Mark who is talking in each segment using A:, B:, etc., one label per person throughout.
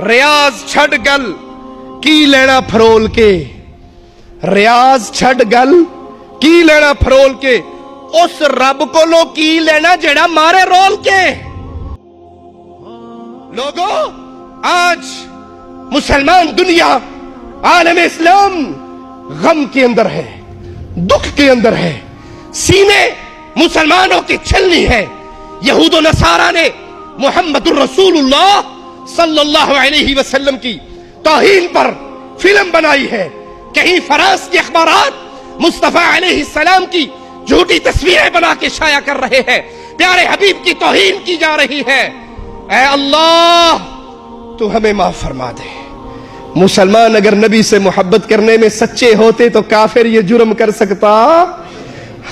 A: ریاض چھڈ گل کی لینا پھرول کے، ریاض چھڈ گل کی لینا پھرول کے، اس رب کو لو کی لینا جڑا مارے رول کے۔ لوگوں، آج مسلمان دنیا، عالم اسلام غم کے اندر ہے، دکھ کے اندر ہے، سینے مسلمانوں کی چھلنی ہے۔ یہود و نصارہ نے محمد الرسول اللہ صلی اللہ علیہ وسلم کی توہین پر فلم بنائی ہے۔ کہیں فرانس کے اخبارات مصطفیٰ علیہ السلام کی جھوٹی تصویریں بنا کے شائع کر رہے ہیں، پیارے حبیب کی توہین کی جا رہی ہے۔ اے اللہ تو ہمیں معاف فرما دے۔ مسلمان اگر نبی سے محبت کرنے میں سچے ہوتے تو کافر یہ جرم کر سکتا؟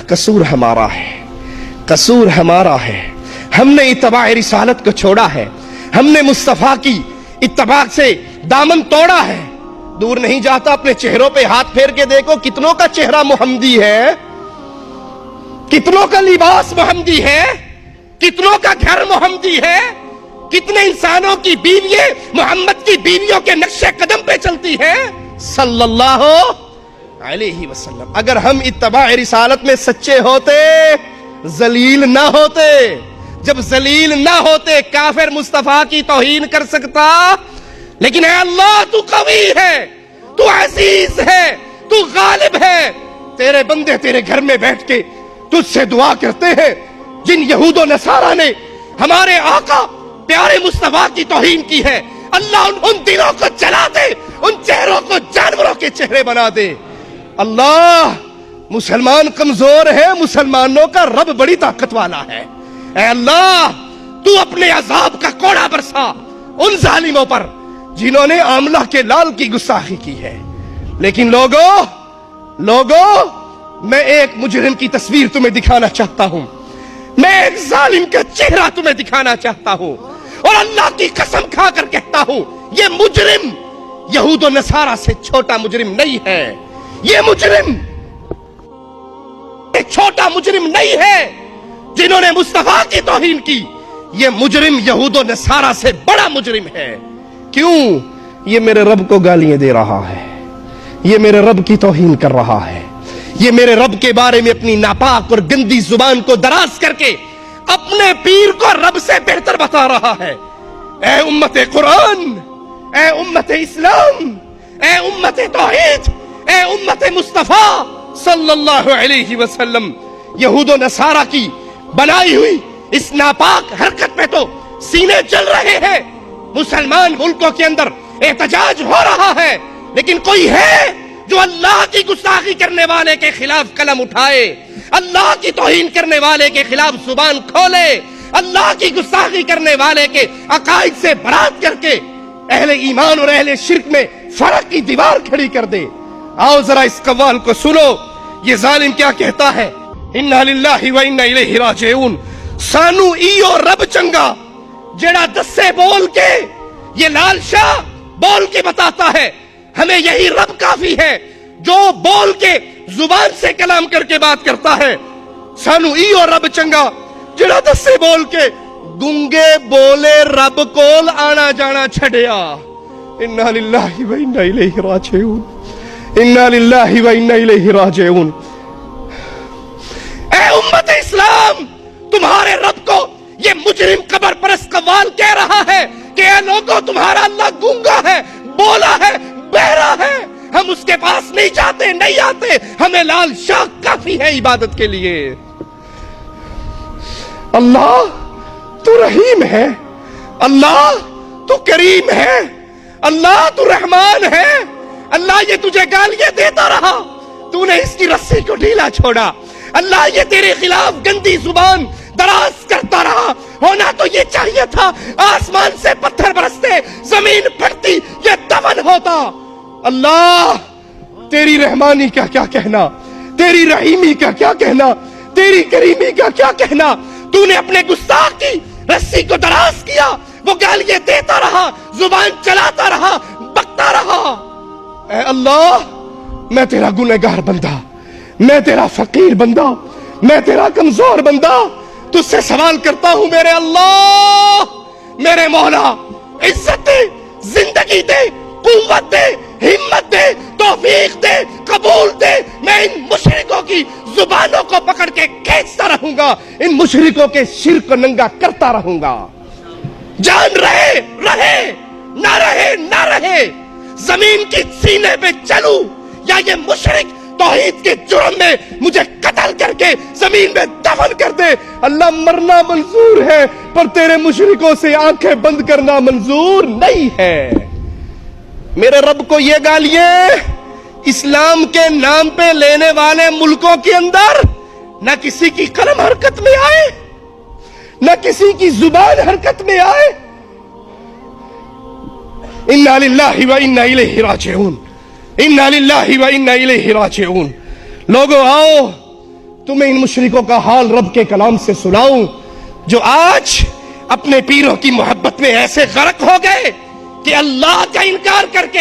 A: قصور ہمارا ہے، قصور ہمارا ہے۔ ہم نے اتباع رسالت کو چھوڑا ہے، ہم نے مصطفیٰ کی اتباع سے دامن توڑا ہے۔ دور نہیں جاتا، اپنے چہروں پہ ہاتھ پھیر کے دیکھو، کتنوں کا چہرہ محمدی ہے، کتنوں کا لباس محمدی ہے، کتنوں کا گھر محمدی ہے، کتنے انسانوں کی بیوییں محمد کی بیویوں کے نقش قدم پہ چلتی ہیں صلی اللہ علیہ وسلم۔ اگر ہم اتباع رسالت میں سچے ہوتے، ذلیل نہ ہوتے۔ جب ذلیل نہ ہوتے، کافر مصطفیٰ کی توہین کر سکتا؟ لیکن اے اللہ تو قوی ہے، تو عزیز ہے، تو غالب ہے۔ تیرے بندے تیرے گھر میں بیٹھ کے تجھ سے دعا کرتے ہیں۔ جن یہود و نصارہ نے ہمارے آقا پیارے مصطفیٰ کی توہین کی ہے، اللہ ان دلوں کو جلا دے، ان چہروں کو جانوروں کے چہرے بنا دے۔ اللہ، مسلمان کمزور ہے، مسلمانوں کا رب بڑی طاقت والا ہے۔ اے اللہ تو اپنے عذاب کا کوڑا برسا ان ظالموں پر جنہوں نے آملہ کے لال کی گستاخی کی ہے۔ لیکن لوگوں میں ایک مجرم کی تصویر تمہیں دکھانا چاہتا ہوں، میں ایک ظالم کا چہرہ تمہیں دکھانا چاہتا ہوں، اور اللہ کی قسم کھا کر کہتا ہوں یہ مجرم یہود و نصارہ سے چھوٹا مجرم نہیں ہے۔ یہ مجرم ایک چھوٹا مجرم نہیں ہے جنہوں نے مصطفیٰ کی توہین کی، یہ مجرم یہود و نصارہ سے بڑا مجرم ہے۔ کیوں؟ یہ میرے رب کو گالیاں دے رہا ہے، یہ میرے رب کی توہین کر رہا ہے، یہ میرے رب کے بارے میں اپنی ناپاک اور گندی زبان کو دراز کر کے اپنے پیر کو رب سے بہتر بتا رہا ہے۔ اے امت قرآن، اے امت اسلام، اے امت توحید، اے امت مصطفیٰ صلی اللہ علیہ وسلم، یہود و نصارہ کی بنائی ہوئی اس ناپاک حرکت پہ تو سینے چل رہے ہیں۔ مسلمان ملکوں کے اندر احتجاج ہو رہا ہے، لیکن کوئی ہے جو اللہ کی گستاخی کرنے والے کے خلاف قلم اٹھائے، اللہ کی توہین کرنے والے کے خلاف زبان کھولے، اللہ کی گستاخی کرنے والے کے عقائد سے برات کر کے اہل ایمان اور اہل شرک میں فرق کی دیوار کھڑی کر دے؟ آؤ ذرا اس قوال کو سنو، یہ ظالم کیا کہتا ہے۔ انا للہ و انا الیہ راجعون، سانو ایو رب چنگا جڑا دسے بول کے، یہ لال شاہ بول کے بتاتا ہے ہمیں یہی رب کافی ہے جو بول کے زبان سے کلام کر کے بات کرتا ہے۔ سانو ایو رب چنگا جڑا دسے بول کے، گنگے بولے رب کول آنا جانا چھڑیا۔ انا للہ و انا الیہ راجعون، انا للہ و انا الیہ راجعون۔ اے امت اسلام، تمہارے رب کو یہ مجرم قبر پرست قوال کہہ رہا ہے کہ اے لوگوں، تمہارا اللہ گونگا ہے، بولا ہے، بہرا ہے، ہم اس کے پاس نہیں جاتے، نہیں آتے، ہمیں لال شاہ کافی ہے عبادت کے لیے۔ اللہ تو رحیم ہے، اللہ تو کریم ہے، اللہ تو رحمان ہے۔ اللہ یہ تجھے گالیاں دیتا رہا، تو نے اس کی رسی کو ڈھیلا چھوڑا۔ اللہ یہ تیرے خلاف گندی زبان دراز کرتا رہا، ہونا تو یہ چاہیے تھا آسمان سے پتھر برستے، زمین پھٹتی، یہ دفن ہوتا۔ اللہ تیری رحمانی کا کیا کہنا، تیری رحیمی کا کیا کہنا، تیری کریمی کا کیا کہنا۔ تو نے اپنے گستاخ کی رسی کو دراز کیا، وہ گالیاں دیتا رہا، زبان چلاتا رہا، بکتا رہا۔ اے اللہ، میں تیرا گنہگار بندہ، میں تیرا فقیر بندہ، میں تیرا کمزور بندہ، تجھ سے سوال کرتا ہوں میرے اللہ، میرے مولا، عزت زندگی دے، قوت دے، ہمت دے، توفیق دے، قبول دے، میں ان مشرکوں کی زبانوں کو پکڑ کے کھینچتا رہوں گا، ان مشرکوں کے شرک کو ننگا کرتا رہوں گا۔ جان رہے رہے، نہ رہے نہ رہے، زمین کی سینے پہ چلوں یا یہ مشرک توحید کے جرم میں مجھے قتل کر کے زمین میں دفن کر دے، اللہ مرنا منظور ہے پر تیرے مشرکوں سے آنکھیں بند کرنا منظور نہیں ہے۔ میرے رب کو یہ گالیاں اسلام کے نام پہ لینے والے ملکوں کے اندر نہ کسی کی قلم حرکت میں آئے، نہ کسی کی زبان حرکت میں آئے۔ انا للہ و انا الیہ راجعون، انا للہ و انا الیہ راجعون۔ لوگوں آؤ تمہیں ان مشرکوں کا حال رب کے کلام سے سناؤں جو آج اپنے پیروں کی محبت میں ایسے غرق ہو گئے کہ اللہ کا انکار کر کے